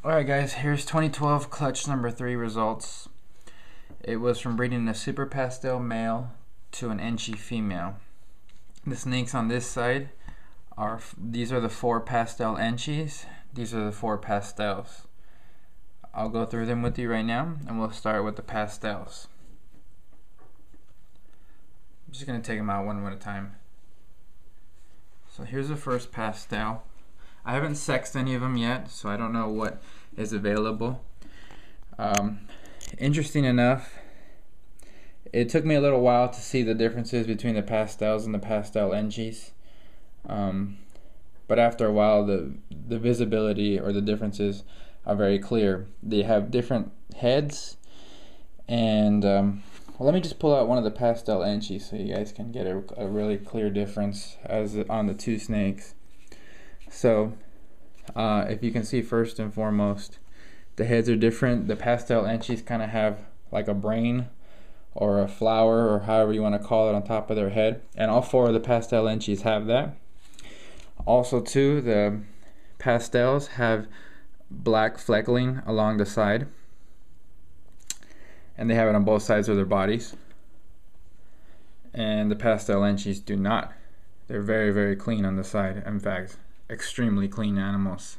Alright guys, here's 2012 clutch number 3 results. It was from breeding a super pastel male to an Enchi female. The snakes on this side these are the 4 Pastel-Enchis. These are the 4 Pastels. I'll go through them with you right now, and we'll start with the Pastels. I'm just going to take them out one at a time. So here's the first Pastel. I haven't sexed any of them yet, so I don't know what is available. Interesting enough, it took me a little while to see the differences between the Pastels and the Pastel-Enchis. But after a while, the visibility or the differences are very clear. They have different heads, and well, let me just pull out one of the Pastel-Enchis so you guys can get a really clear difference as on the two snakes. So if you can see, first and foremost, the heads are different. The Pastel-Enchis kind of have like a brain or a flower, or however you want to call it, on top of their head, and all 4 of the Pastel-Enchis have that. Also too, the Pastels have black fleckling along the side, and they have it on both sides of their bodies, and the Pastel-Enchis do not. They're very, very clean on the side. In fact, extremely clean animals.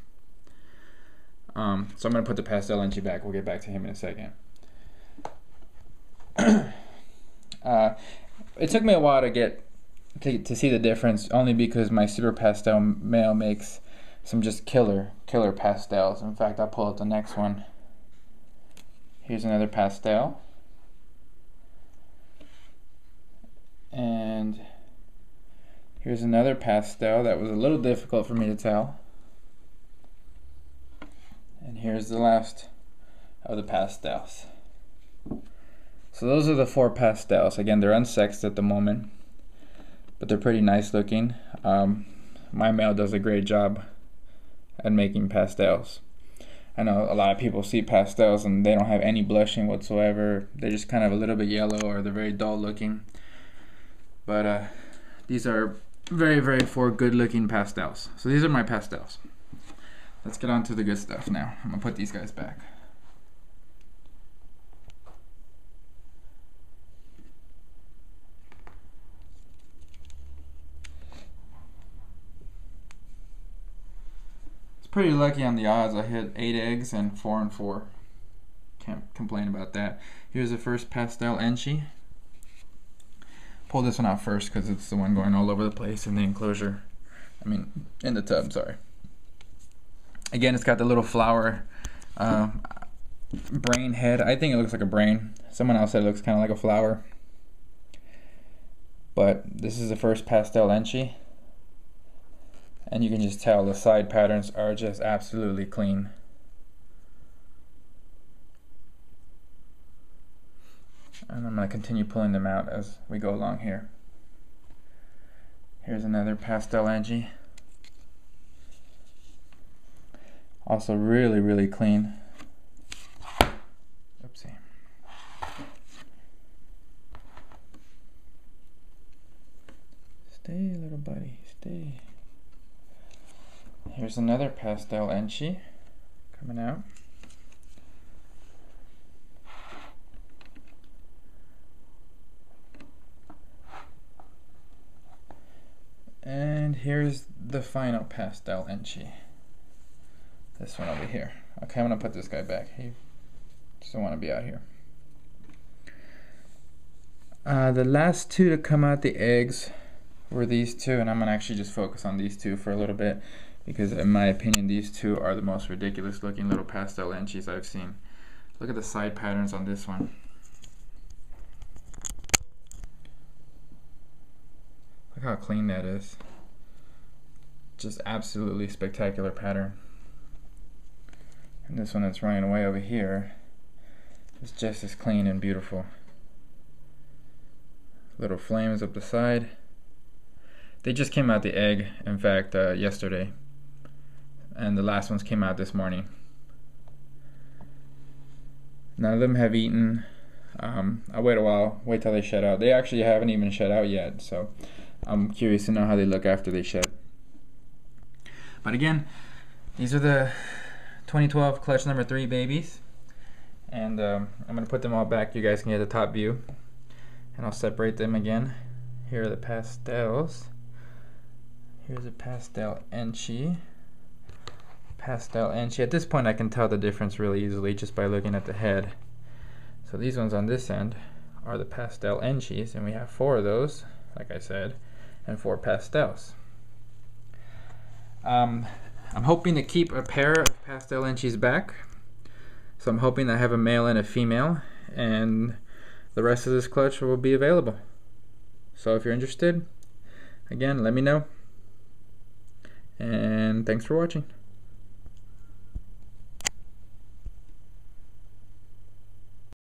So I'm going to put the Pastel-Enchi back. We'll get back to him in a second. It took me a while to see the difference, only because my super pastel male makes some just killer pastels. In fact, I'll pull out the next one. Here's another pastel, and here's another pastel that was a little difficult for me to tell. And here's the last of the Pastels. So those are the 4 Pastels. Again, they're unsexed at the moment, but they're pretty nice looking. My male does a great job at making pastels. I know a lot of people see pastels and they don't have any blushing whatsoever. They're just kind of a little bit yellow, or they're very dull looking. But these are very, very 4 good looking pastels. So these are my pastels. Let's get on to the good stuff now. I'm gonna put these guys back. Pretty lucky on the odds. I hit 8 eggs and 4 and 4. Can't complain about that. Here's the first Pastel-Enchi. Pull this one out first because it's the one going all over the place in the enclosure. I mean, in the tub, sorry. Again, it's got the little flower brain head. I think it looks like a brain. Someone else said it looks kind of like a flower. But this is the first Pastel-Enchi. And you can just tell the side patterns are just absolutely clean. And I'm going to continue pulling them out as we go along here. Here's another Pastel-Enchi. Also really, really clean. Oopsie. Stay, little buddy, stay. Here's another Pastel-Enchi coming out. And here's the final Pastel-Enchi. This one over here. Okay, I'm gonna put this guy back. He doesn't want to be out here. The last 2 to come out the eggs were these 2, and I'm gonna actually just focus on these 2 for a little bit, because in my opinion these 2 are the most ridiculous looking little Pastel-Enchis I've seen. Look at the side patterns on this one. Look how clean that is. Just absolutely spectacular pattern. And this one that's running away over here is just as clean and beautiful. Little flames up the side. They just came out the egg, in fact, yesterday. And the last ones came out this morning. None of them have eaten. I'll wait a while, wait till they shed out. They actually haven't even shed out yet, so I'm curious to know how they look after they shed. But again, these are the 2012 clutch number 3 babies. And I'm going to put them all back. You guys can get the top view. And I'll separate them again. Here are the pastels. Here's a Pastel-Enchi. Pastel-Enchi. At this point I can tell the difference really easily just by looking at the head. So these ones on this end are the Pastel-Enchis, and we have 4 of those, like I said, and 4 pastels. I'm hoping to keep a pair of Pastel-Enchis back. So I'm hoping I have a male and a female, and the rest of this clutch will be available. So if you're interested, again, let me know. And thanks for watching.